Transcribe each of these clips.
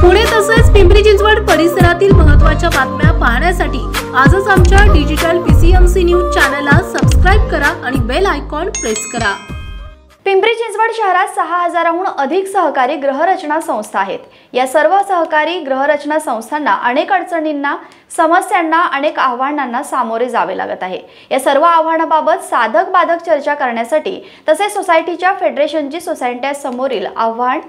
पुणे तसेच पिंपरी चिंचवड परिसरातील महत्त्वाच्या बातम्या पाहण्यासाठी आजच आमच्या डिजिटल पीसीएमसी न्यूज चॅनलला सबस्क्राइब करा आणि बेल आयकॉन प्रेस करा। पिंपरी चिंचवड शहरात 6000हून अधिक सहकारी गृहरचना संस्था आहेत। या सर्व सहकारी गृहरचना संस्थांना अनेक अडचणींना, समस्यांना, अनेक आव्हानांना सामोरे जावे लागत आहे। या सर्व आव्हानांबाबत साधक बाधक चर्चा करण्यासाठी तसेच सोसायटीच्या फेडरेशनची सोसायट्यांसमोरील आव्हान,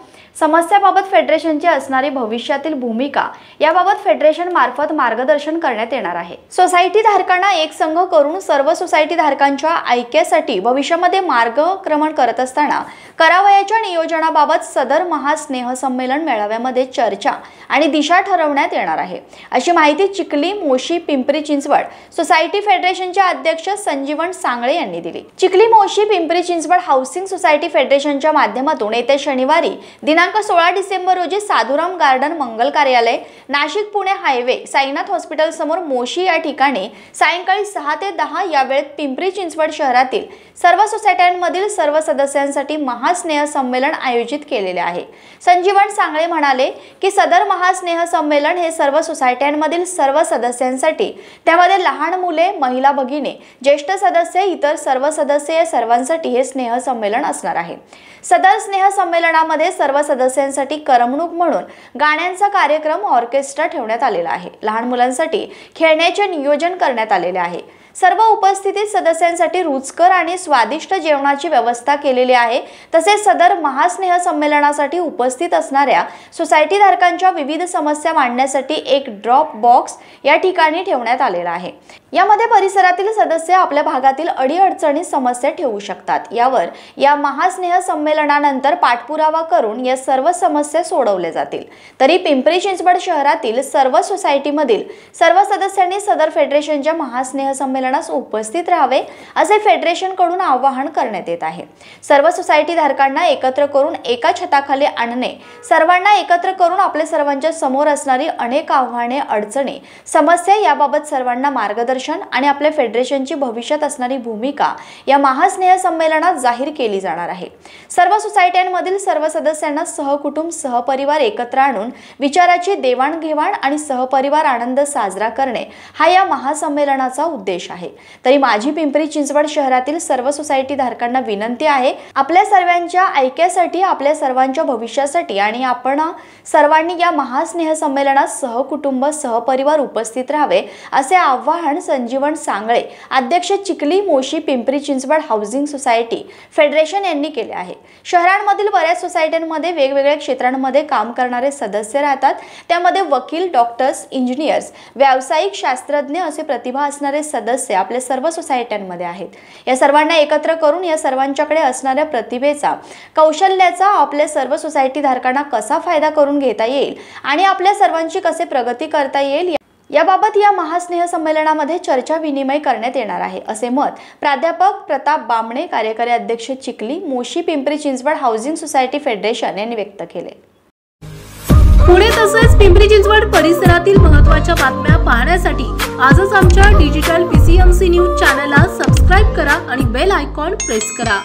समस्याबाबत फेडरेशनची असणारी भविष्यातील भूमिका याबाबत फेडरेशन मार्फत मार्गदर्शन करण्यात येणार आहे। सोसायटी धारकांना एक संघ करून सर्व सोसायटी धारकांच्या ऐक्यासाठी भविष्यामध्ये मार्गक्रमण करत असताना करावयाच्या नियोजनाबाबत सदर महास्नेह संमेलन मेळाव्यामध्ये चर्चा आणि दिशा ठरवण्यात येणार आहे, अशी माहिती चिखली मोशी पिंपरी चिंचवड सोसायटी फेडरेशनचे अध्यक्ष संजीवन सांगळे यांनी दिली। चिखली मोशी पिंपरी चिंचवड हाऊसिंग सोसायटी फेडरेशनच्या माध्यमातून येत्या शनिवारी दिनांक 16 डिसेंबर रोजी साधुराम गार्डन मंगल कार्यालय, नाशिक पुणे हायवे, साईनाथ हॉस्पिटल समोर मोशी या ठिकाणी सायंकाळी 6 ते 10 या वेळेत पिंपरी चिंचवड शहरातील सर्व सोसायट्यांमधील सर्व सदस्यांसाठी महास्नेह संमेलन आयोजित केलेले आहे। संजीवन सांगळे म्हणाले की सदर महास्नेह संमेलन हे सर्व सोसायट्यांमधील सर्व सदस्यांसाठी, त्यामध्ये लहान मुले, महिला भगिनी, ज्येष्ठ सदस्य, इतर सर्व सदस्य या सर्वांसाठी हे स्नेह संमेलन असणार आहे। सदर स्नेह संमेलनामध्ये सर्व सदस्यांसाठी करमणूक म्हणून गाण्यांचा कार्यक्रम, ऑर्केस्ट्रा ठेवण्यात आलेला आहे। लहान मुलांसाठी खेळण्याचे नियोजन करण्यात आलेले आहे। सर्व उपस्थित सदस्यांसाठी रुचकर आणि स्वादिष्ट जेवणाची व्यवस्था केलेली आहे। तसेच सदर महास्नेह संमेलनासाठी उपस्थित असणाऱ्या सोसायटी धारकांच्या विविध समस्या मांडण्यासाठी एक ड्रॉप बॉक्स या ठिकाणी ठेवण्यात आलेला आहे। यामध्ये परिसरातील सदस्य आपल्या भागातील अडीअडचणी, समस्या ठेवू शकतात। यावर या महास्नेह संमेलनानंतर पाठपुरावा करून या सर्व समस्या सोडवल्या जातील। तरी पिंपरी चिंचवड शहरातील सर्व सोसायटीमधील सर्व सदस्यांनी सदर फेडरेशनच्या महास्नेह संमेलनास उपस्थित राहावे, असे फेडरेशन कडून आवाहन करण्यात येत आहे। सर्व सोसायटी धारकांना एकत्र करून एका छताखाली आणणे, सर्वांना एकत्र करून आपल्या सर्वांच्या समोर असणारी अनेक आव्हाने, अडचणी, समस्या याबाबत सर्वांना मार्गदर्शन आणि आपल्या फेडरेशनची भविष्यात असणारी भूमिका या महास्नेह संमेलनात जाहीर केली जाणार आहे। सर्व सोसायट्यांमधील सर्व सदस्यांना सहकुटुंब, सहपरिवार एकत्र आणून विचाराची देवाणघेवाण आणि सहपरिवार आनंद साजरा करणे हा या महासंमेलनाचा उद्देश आहे। तरी माझी पिंपरी चिंचवड शहरातील सर्व सोसायटी धारकांना विनंती आहे, आपल्या सर्वांच्या ऐक्यासाठी, आपल्या सर्वांच्या भविष्यासाठी आणि आपण सर्वांनी या महास्नेह संमेलनात सहकुटुंब, सहपरिवार उपस्थित राहावे, असे आवाहन संजीवन सांगळे, अध्यक्ष Chikhali Moshi Pimpri Chinchwad housing society federation यांनी केले आहे। शहरांमधील बऱ्याच सोसायट्यांमध्ये वेगवेगळ्या क्षेत्रांमध्ये काम करणारे सदस्य राहतात। त्यामध्ये वकील, डॉक्टर्स, इंजिनियर्स, व्यावसायिक, शास्त्रज्ञ असे प्रतिभा असणारे सदस्य आपल्या सर्व सोसायट्यांमध्ये आहेत। या सर्वांना एकत्र करून या सर्वांच्याकडे असणाऱ्या प्रतिभेचा, कौशल्याचा आपल्या सर्व सोसायटी धारकांना कसा फायदा करून घेता येईल आणि आपल्या सर्वांची कसे प्रगती करता येईल याबाबत या महास्नेह संमेलनामध्ये चर्चा विनिमय करण्यात येणार आहे, असे मत प्राध्यापक प्रताप बामणे, कार्यकारी अध्यक्ष Chikhali Moshi Pimpri Chinchwad housing society federation यांनी व्यक्त केले। पुणे तसेच पिंपरी चिंचवड परिसरातील महत्त्वाच्या बातम्या पाहण्यासाठी आजच आमच्या डिजिटल पीसीएमसी न्यूज चॅनलला सबस्क्राइब करा आणि बेल आयकॉन प्रेस करा।